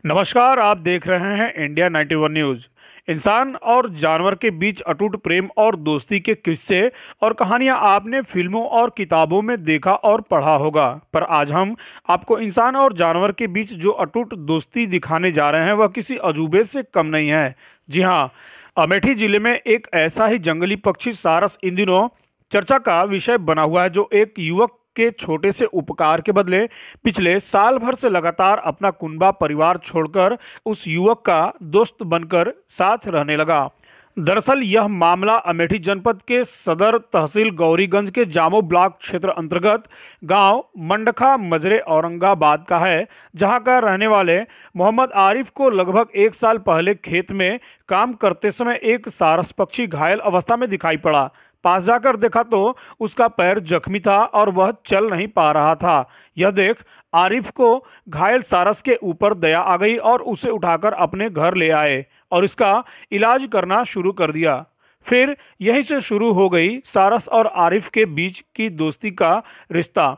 नमस्कार, आप देख रहे हैं इंडिया 91 न्यूज। इंसान और जानवर के बीच अटूट प्रेम और दोस्ती के किस्से और कहानियां आपने फिल्मों और किताबों में देखा और पढ़ा होगा, पर आज हम आपको इंसान और जानवर के बीच जो अटूट दोस्ती दिखाने जा रहे हैं वह किसी अजूबे से कम नहीं है। जी हां, अमेठी जिले में एक ऐसा ही जंगली पक्षी सारस इन दिनों चर्चा का विषय बना हुआ है, जो एक युवक के छोटे से उपकार के बदले पिछले साल भर से लगातार अपना कुनबा परिवार छोड़कर उस युवक का दोस्त बनकर साथ रहने लगा। दरअसल यह मामला अमेठी जनपद के सदर तहसील गौरीगंज के जामो ब्लॉक क्षेत्र अंतर्गत गांव मंडखा मजरे औरंगाबाद का है, जहां का रहने वाले मोहम्मद आरिफ को लगभग एक साल पहले खेत में काम करते समय एक सारस पक्षी घायल अवस्था में दिखाई पड़ा। पास जाकर देखा तो उसका पैर जख्मी था और वह चल नहीं पा रहा था। यह देख आरिफ को घायल सारस के ऊपर दया आ गई और उसे उठाकर अपने घर ले आए और इसका इलाज करना शुरू कर दिया। फिर यहीं से शुरू हो गई सारस और आरिफ के बीच की दोस्ती का रिश्ता।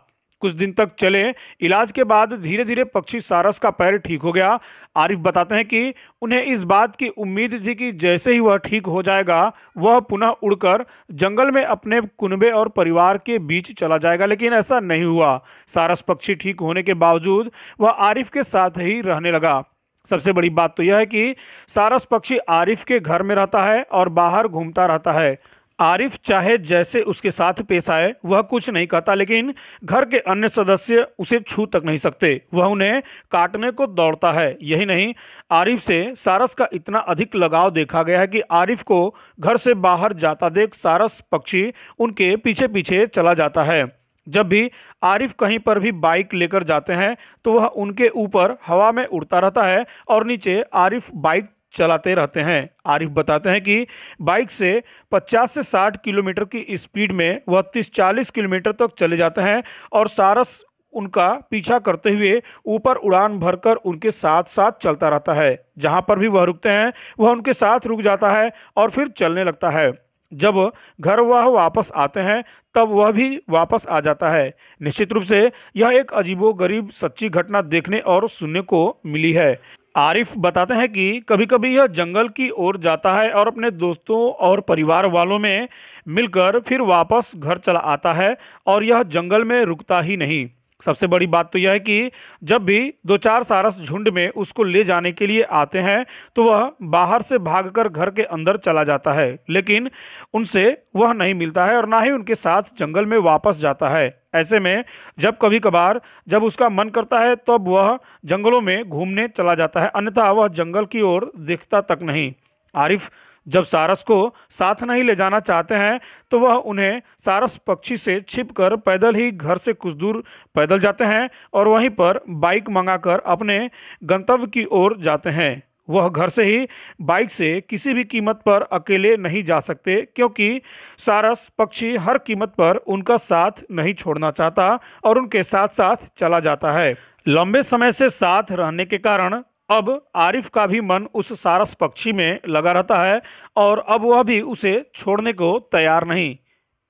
कुछ दिन तक चले इलाज के बाद धीरे धीरे पक्षी सारस का पैर ठीक हो गया। आरिफ बताते हैं कि उन्हें इस बात की उम्मीद थी कि जैसे ही वह ठीक हो जाएगा वह पुनः उड़कर जंगल में अपने कुनबे और परिवार के बीच चला जाएगा, लेकिन ऐसा नहीं हुआ। सारस पक्षी ठीक होने के बावजूद वह आरिफ के साथ ही रहने लगा। सबसे बड़ी बात तो यह है कि सारस पक्षी आरिफ के घर में रहता है और बाहर घूमता रहता है। आरिफ चाहे जैसे उसके साथ पेश आए वह कुछ नहीं कहता, लेकिन घर के अन्य सदस्य उसे छू तक नहीं सकते। वह उन्हें काटने को दौड़ता है। यही नहीं, आरिफ से सारस का इतना अधिक लगाव देखा गया है कि आरिफ को घर से बाहर जाता देख सारस पक्षी उनके पीछे पीछे चला जाता है। जब भी आरिफ कहीं पर भी बाइक लेकर जाते हैं तो वह उनके ऊपर हवा में उड़ता रहता है और नीचे आरिफ बाइक चलाते रहते हैं। आरिफ बताते हैं कि बाइक से 50 से 60 किलोमीटर की स्पीड में वह 30-40 किलोमीटर तक चले जाते हैं और सारस उनका पीछा करते हुए ऊपर उड़ान भरकर उनके साथ साथ चलता रहता है। जहां पर भी वह रुकते हैं वह उनके साथ रुक जाता है और फिर चलने लगता है। जब घर वह वापस आते हैं तब वह भी वापस आ जाता है। निश्चित रूप से यह एक अजीबोगरीब सच्ची घटना देखने और सुनने को मिली है। आरिफ बताते हैं कि कभी कभी यह जंगल की ओर जाता है और अपने दोस्तों और परिवार वालों में मिलकर फिर वापस घर चला आता है और यह जंगल में रुकता ही नहीं। सबसे बड़ी बात तो यह है कि जब भी 2-4 सारस झुंड में उसको ले जाने के लिए आते हैं तो वह बाहर से भागकर घर के अंदर चला जाता है, लेकिन उनसे वह नहीं मिलता है और ना ही उनके साथ जंगल में वापस जाता है। ऐसे में जब कभी कभार जब उसका मन करता है तब वह जंगलों में घूमने चला जाता है, अन्यथा वह जंगल की ओर देखता तक नहीं। आरिफ जब सारस को साथ नहीं ले जाना चाहते हैं तो वह उन्हें सारस पक्षी से छिपकर पैदल ही घर से कुछ दूर पैदल जाते हैं और वहीं पर बाइक मंगाकर अपने गंतव्य की ओर जाते हैं। वह घर से ही बाइक से किसी भी कीमत पर अकेले नहीं जा सकते, क्योंकि सारस पक्षी हर कीमत पर उनका साथ नहीं छोड़ना चाहता और उनके साथ साथ चला जाता है। लंबे समय से साथ रहने के कारण अब आरिफ का भी मन उस सारस पक्षी में लगा रहता है और अब वह भी उसे छोड़ने को तैयार नहीं।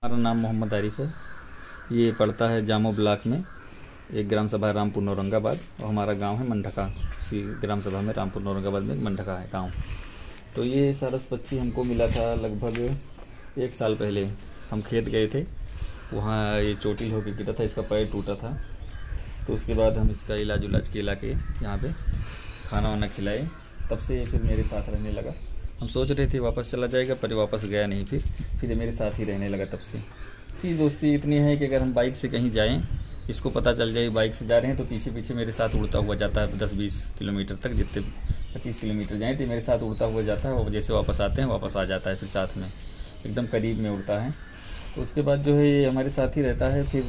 हमारा नाम मोहम्मद आरिफ है। ये पड़ता है जामो ब्लॉक में, एक ग्राम सभा है रामपुर औरंगाबाद और हमारा गांव है मंडखा। उसी ग्राम सभा में रामपुर औरंगाबाद में मंडखा है गांव। तो ये सारस पक्षी हमको मिला था लगभग एक साल पहले। हम खेत गए थे, वहाँ ये चोटिल होकर गिरा था, इसका पैर टूटा था। तो उसके बाद हम इसका इलाज उलाज के के यहाँ पे खाना वाना खिलाए, तब से ये फिर मेरे साथ रहने लगा। हम सोच रहे थे वापस चला जाएगा, पर वापस गया नहीं। फिर ये मेरे साथ ही रहने लगा। तब से इसकी दोस्ती इतनी है कि अगर हम बाइक से कहीं जाएं, इसको पता चल जाए बाइक से जा रहे हैं तो पीछे पीछे मेरे साथ उड़ता हुआ जाता है। 10-20 किलोमीटर तक, जितने 25 किलोमीटर जाएँ तो मेरे साथ उड़ता हुआ जाता है और जैसे वापस आते हैं वापस आ जाता है, फिर साथ में एकदम करीब में उड़ता है। तो उसके बाद जो है ये हमारे साथ ही रहता है। फिर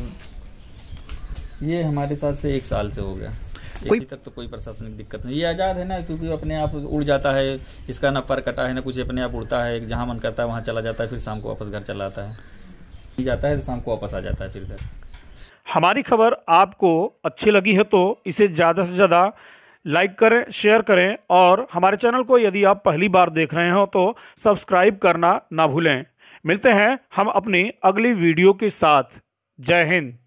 ये हमारे साथ से 1 साल से हो गया। कोई तक तो कोई प्रशासनिक दिक्कत नहीं। ये आज़ाद है ना, क्योंकि अपने आप उड़ जाता है, इसका ना पर कटा है ना कुछ, अपने आप उड़ता है, जहाँ मन करता है वहाँ चला जाता है, फिर शाम को वापस घर चला आता है। जाता है तो शाम को वापस आ जाता है फिर घर। हमारी खबर आपको अच्छी लगी है तो इसे ज़्यादा से ज़्यादा लाइक करें, शेयर करें और हमारे चैनल को यदि आप पहली बार देख रहे हो तो सब्सक्राइब करना ना भूलें। मिलते हैं हम अपनी अगली वीडियो के साथ। जय हिंद।